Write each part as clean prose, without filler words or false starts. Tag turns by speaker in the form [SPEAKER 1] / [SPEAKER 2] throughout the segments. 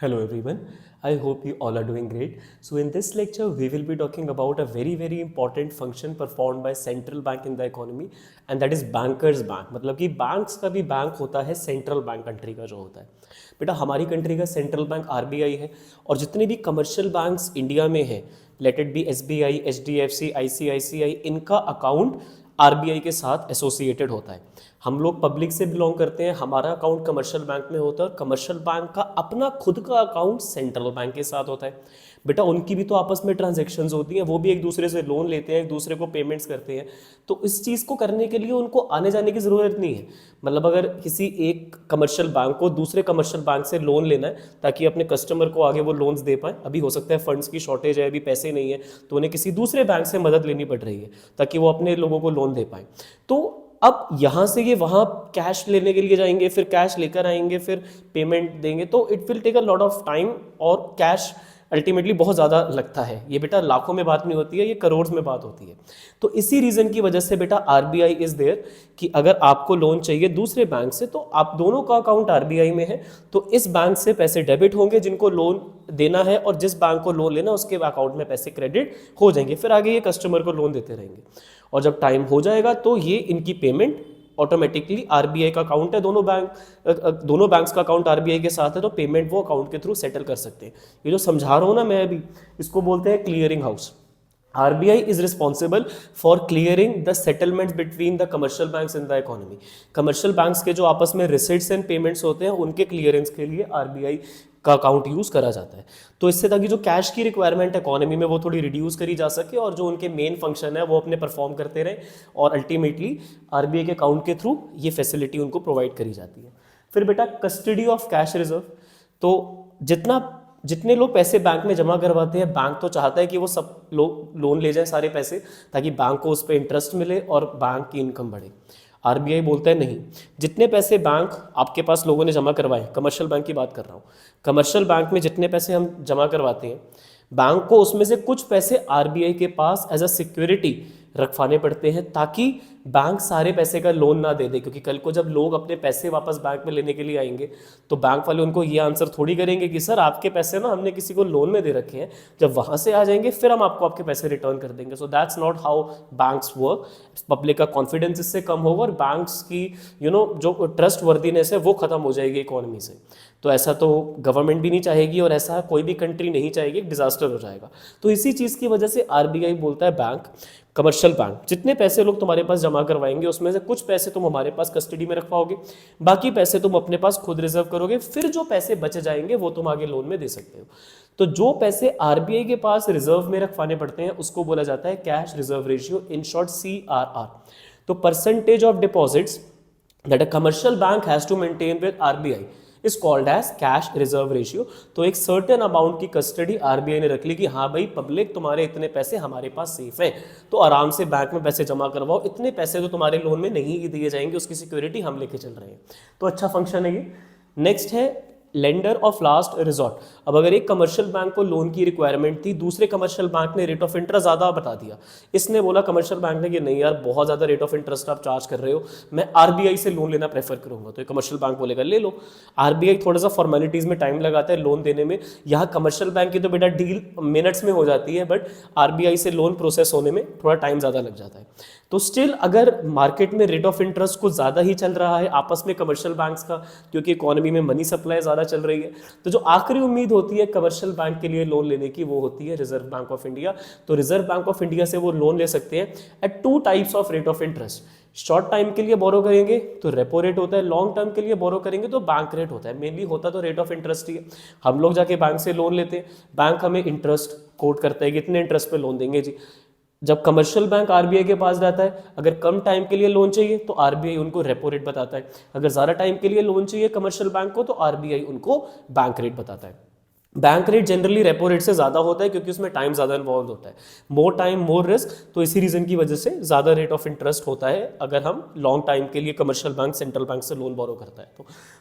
[SPEAKER 1] Hello everyone, I hope you all are doing great. So in this lecture we will be talking about a very important function performed by central bank in the economy and that is bankers bank. मतलब कि banks का भी bank होता है central bank country का जो होता है. बेटा हमारी कंट्री का सेंट्रल बैंक आरबीआई है और जितने भी कमर्शियल बैंक्स इंडिया में हैं, let it be SBI, HDFC, ICICI, इनका अकाउंट आरबीआई के साथ एसोसिएटेड होता है. हम लोग पब्लिक से बिलोंग करते हैं, हमारा अकाउंट कमर्शियल बैंक में होता है और कमर्शियल बैंक का अपना खुद का अकाउंट सेंट्रल बैंक के साथ होता है. बेटा उनकी भी तो आपस में ट्रांजैक्शंस होती हैं, वो भी एक दूसरे से लोन लेते हैं, एक दूसरे को पेमेंट्स करते हैं. तो इस चीज़ को करने के लिए उनको आने जाने की ज़रूरत नहीं है. मतलब अगर किसी एक कमर्शियल बैंक को दूसरे कमर्शियल बैंक से लोन लेना है ताकि अपने कस्टमर को आगे वो लोन्स दे पाए, अभी हो सकता है फंड्स की शॉर्टेज है, अभी पैसे नहीं है, तो उन्हें किसी दूसरे बैंक से मदद लेनी पड़ रही है ताकि वो अपने लोगों को लोन दे पाए. तो अब यहाँ से ये वहाँ कैश लेने के लिए जाएंगे, फिर कैश लेकर आएंगे, फिर पेमेंट देंगे, तो it will take a lot of time और कैश अल्टीमेटली बहुत ज़्यादा लगता है. ये बेटा लाखों में बात नहीं होती है, ये करोड़ में बात होती है. तो इसी रीज़न की वजह से बेटा आरबीआई इज़ देयर कि अगर आपको लोन चाहिए दूसरे बैंक से तो आप दोनों का अकाउंट आरबीआई में है, तो इस बैंक से पैसे डेबिट होंगे जिनको लोन देना है और जिस बैंक को लोन लेना उसके अकाउंट में पैसे क्रेडिट हो जाएंगे. फिर आगे ये कस्टमर को लोन देते रहेंगे और जब टाइम हो जाएगा तो ये इनकी पेमेंट ऑटोमेटिकली आरबीआई का अकाउंट है, दोनों बैंक्स का अकाउंट आरबीआई के साथ है, तो पेमेंट वो अकाउंट के थ्रू सेटल कर सकते हैं. ये जो समझा रहा हूँ ना मैं अभी, इसको बोलते हैं clearing house. RBI is responsible for clearing the settlements between the commercial banks in the economy. Commercial banks के जो आपस में रिसिट्स एंड पेमेंट्स होते हैं उनके क्लियरेंस के लिए RBI का अकाउंट यूज़ करा जाता है. तो इससे ताकि जो कैश की रिक्वायरमेंट है इकोनॉमी में वो थोड़ी रिड्यूस करी जा सके और जो उनके मेन फंक्शन है वो अपने परफॉर्म करते रहे और अल्टीमेटली RBI के अकाउंट के थ्रू ये फैसिलिटी उनको प्रोवाइड करी जाती है. फिर बेटा कस्टडी ऑफ कैश रिजर्व. तो जितने लोग पैसे बैंक में जमा करवाते हैं, बैंक तो चाहता है कि वो सब लोग लोन ले जाएं सारे पैसे ताकि बैंक को उस पर इंटरेस्ट मिले और बैंक की इनकम बढ़े. आरबीआई बोलता है नहीं, जितने पैसे बैंक आपके पास लोगों ने जमा करवाए, कमर्शियल बैंक की बात कर रहा हूँ, कमर्शियल बैंक में जितने पैसे हम जमा करवाते हैं बैंक को उसमें से कुछ पैसे आरबीआई के पास एज अ सिक्योरिटी रखवाने पड़ते हैं ताकि बैंक सारे पैसे का लोन ना दे दे. क्योंकि कल को जब लोग अपने पैसे वापस बैंक में लेने के लिए आएंगे तो बैंक वाले उनको ये आंसर थोड़ी करेंगे कि सर आपके पैसे ना हमने किसी को लोन में दे रखे हैं, जब वहाँ से आ जाएंगे फिर हम आपको आपके पैसे रिटर्न कर देंगे. So that's not how banks work. Public का कॉन्फिडेंस इससे कम होगा और बैंक्स की जो ट्रस्ट वर्दीनेस है वो खत्म हो जाएगी इकोनॉमी से. तो ऐसा तो गवर्नमेंट भी नहीं चाहेगी और ऐसा कोई भी कंट्री नहीं चाहेगी, डिजास्टर हो जाएगा. तो इसी चीज़ की वजह से आरबीआई बोलता है बैंक, कमर्शियल बैंक, जितने पैसे लोग तुम्हारे पास जमा करवाएंगे उसमें से कुछ पैसे तुम हमारे पास कस्टडी में रखवाओगे, बाकी पैसे तुम अपने पास खुद रिजर्व करोगे, फिर जो पैसे बच जाएंगे वो तुम आगे लोन में दे सकते हो. तो जो पैसे आरबीआई के पास रिजर्व में रखवाने पड़ते हैं उसको बोला जाता है cash reserve ratio, in short CRR. तो percentage of deposits that a commercial bank has to maintain with RBI is called as cash reserve ratio. तो एक सर्टेन अमाउंट की कस्टडी आरबीआई ने रख ली कि हाँ भाई पब्लिक तुम्हारे इतने पैसे हमारे पास सेफ हैं, तो आराम से बैंक में पैसे जमा करवाओ, इतने पैसे तो तुम्हारे लोन में नहीं दिए जाएंगे, उसकी सिक्योरिटी हम लेके चल रहे हैं. तो अच्छा फंक्शन है ये. नेक्स्ट है लेंडर ऑफ लास्ट रिजॉर्ट. अब अगर एक कमर्शियल बैंक को लोन की रिक्वायरमेंट थी, दूसरे कमर्शियल बैंक ने रेट ऑफ इंटरेस्ट ज़्यादा बता दिया, इसने बोला कमर्शियल बैंक ने कि नहीं यार बहुत ज़्यादा रेट ऑफ इंटरेस्ट आप चार्ज कर रहे हो, मैं आरबीआई से लोन लेना प्रेफर करूंगा. तो कमर्शियल बैंक बोलेगा ले लो. आरबीआई थोड़ा सा फॉर्मेलिटीज़ में टाइम लगाता है लोन देने में. यहाँ कमर्शियल बैंक की तो बेटा डील मिनट्स में हो जाती है, बट आरबीआई से लोन प्रोसेस होने में थोड़ा टाइम ज़्यादा लग जाता है. तो स्टिल अगर मार्केट में रेट ऑफ इंटरेस्ट कुछ ज़्यादा ही चल रहा है आपस में कमर्शियल बैंक्स का, क्योंकि इकोनॉमी में मनी सप्लाई ज़्यादा चल रही है, तो जो आखिरी उम्मीद होती है कमर्शियल बैंक के लिए लोन लेने की वो होती है रिजर्व बैंक ऑफ इंडिया. तो रिजर्व बैंक ऑफ इंडिया से वो लोन ले सकते हैं at 2 types of rate of interest. Short time के लिए बोरो करेंगे तो रेपो रेट होता है, लॉन्ग टर्म के लिए बोरो करेंगे तो बैंक रेट होता है. मेनली होता तो रेट ऑफ इंटरेस्ट ही है. हम लोग जाके बैंक से लोन लेते हैं, बैंक हमें इंटरेस्ट कोट करता है कि इतने इंटरेस्ट पे लोन देंगे जी. जब कमर्शियल बैंक आरबीआई के पास जाता है, अगर कम टाइम के लिए लोन चाहिए तो आरबीआई उनको रेपो रेट बताता है, अगर ज़्यादा टाइम के लिए लोन चाहिए कमर्शियल बैंक को तो आरबीआई उनको बैंक रेट बताता है. Bank rate generally repo rate से ज़्यादा होता है क्योंकि उसमें टाइम ज़्यादा इन्वॉल्व होता है, मोर टाइम मोर रिस्क. तो इसी रीज़न की वजह से ज़्यादा रेट ऑफ इंटरेस्ट होता है अगर हम लॉन्ग टाइम के लिए कमर्शियल बैंक सेंट्रल बैंक से लोन बोरो करता है.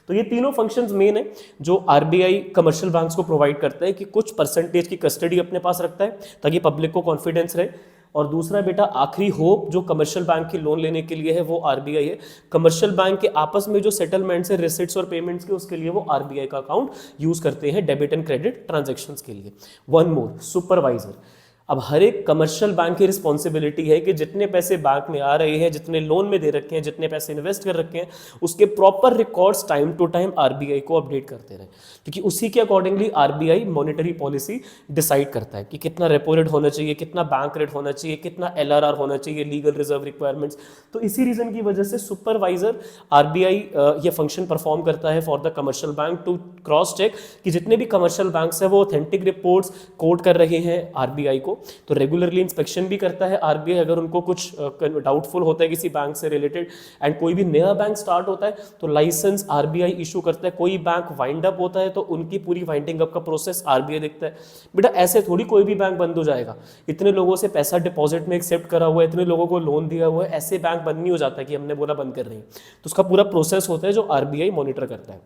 [SPEAKER 1] तो ये तीनों फंक्शंस मेन है जो आरबीआई कमर्शियल बैंक्स को प्रोवाइड करता है कि कुछ परसेंटेज की कस्टडी अपने पास रखता है ताकि पब्लिक को कॉन्फिडेंस रहे. और दूसरा बेटा आखिरी होप जो कमर्शियल बैंक के लोन लेने के लिए है वो आरबीआई है। कमर्शियल बैंक के आपस में जो सेटलमेंट्स है रिसिट्स और पेमेंट्स के, उसके लिए वो आरबीआई का अकाउंट यूज करते हैं डेबिट एंड क्रेडिट ट्रांजैक्शंस के लिए। One more, supervisor. अब हर एक कमर्शियल बैंक की रिस्पॉन्सिबिलिटी है कि जितने पैसे बैंक में आ रहे हैं, जितने लोन में दे रखे हैं, जितने पैसे इन्वेस्ट कर रखे हैं, उसके proper records time to time RBI को अपडेट करते रहे, क्योंकि उसी के accordingly RBI monetary policy decide करता है कि कितना रेपो रेट होना चाहिए, कितना बैंक रेट होना चाहिए, कितना एलआरआर होना चाहिए, लीगल रिजर्व रिक्वायरमेंट्स। तो इसी रीजन की वजह से सुपरवाइजर आरबीआई ये फंक्शन परफॉर्म करता है for the commercial bank to cross check कि जितने भी कमर्शियल बैंक्स हैं वो ऑथेंटिक रिपोर्ट्स कोट कर रहे हैं आरबीआई को। तो रेगुलरली इंस्पेक्शन भी करता है आरबीआई, अगर उनको कुछ डाउटफुल होता है किसी बैंक से रिलेटेड। एंड कोई भी नया बैंक स्टार्ट होता है तो लाइसेंस आरबीआई इशू करता है। कोई बैंक वाइंड अप होता है तो उनकी पूरी वाइंडिंग अप का प्रोसेस आरबीआई देखता है। बेटा ऐसे थोड़ी कोई भी बैंक बंद हो जाएगा, इतने लोगों से पैसा डिपॉजिट में एक्सेप्ट करा हुआ है, इतने लोगों को लोन दिया हुआ है, ऐसे बैंक बंद नहीं हो जाता कि हमने बोला बंद कर रहे हैं। तो उसका पूरा प्रोसेस होता है जो आरबीआई मॉनिटर करता है।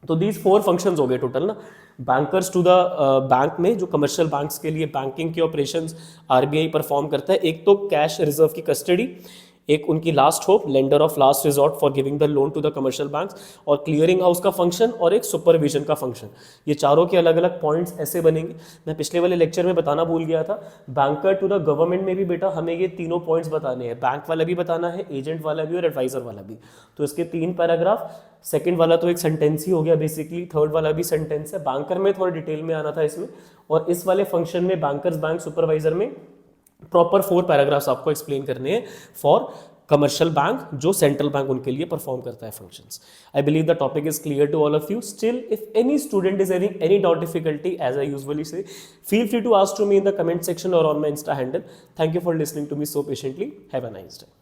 [SPEAKER 1] तो दीज 4 फंक्शंस हो गए टोटल ना, बैंकर्स टू द बैंक में जो कमर्शियल बैंक्स के लिए बैंकिंग के ऑपरेशंस आरबीआई परफॉर्म करता है। एक तो कैश रिजर्व की कस्टडी, एक उनकी last hope, lender of last resort for giving the loan to the commercial banks, और क्लियरिंग हाउस का फंक्शन, और एक सुपरविजन का फंक्शन। ये चारों के अलग अलग पॉइंट्स ऐसे बनेंगे। मैं पिछले वाले लेक्चर में बताना भूल गया था, बैंकर टू द गवर्नमेंट में भी बेटा हमें ये तीनों पॉइंट्स बताने हैं, बैंक वाला भी बताना है, एजेंट वाला भी और एडवाइजर वाला भी। तो इसके 3 पैराग्राफ, सेकंड वाला तो एक सेंटेंस ही हो गया बेसिकली, थर्ड वाला भी सेंटेंस है। बैंकर में थोड़ा डिटेल में आना था इसमें, और इस वाले फंक्शन में बैंकर्स बैंक सुपरवाइजर में प्रॉपर 4 पैराग्राफ्स आपको एक्सप्लेन करने हैं फॉर कमर्शियल बैंक जो सेंट्रल बैंक उनके लिए परफॉर्म करता है functions. I believe the topic is clear to all of you. Still if any student is having any doubt difficulty, as I usually say, feel free to ask to me in the comment section और on my insta handle. Thank you for listening to me so patiently. Have a nice day.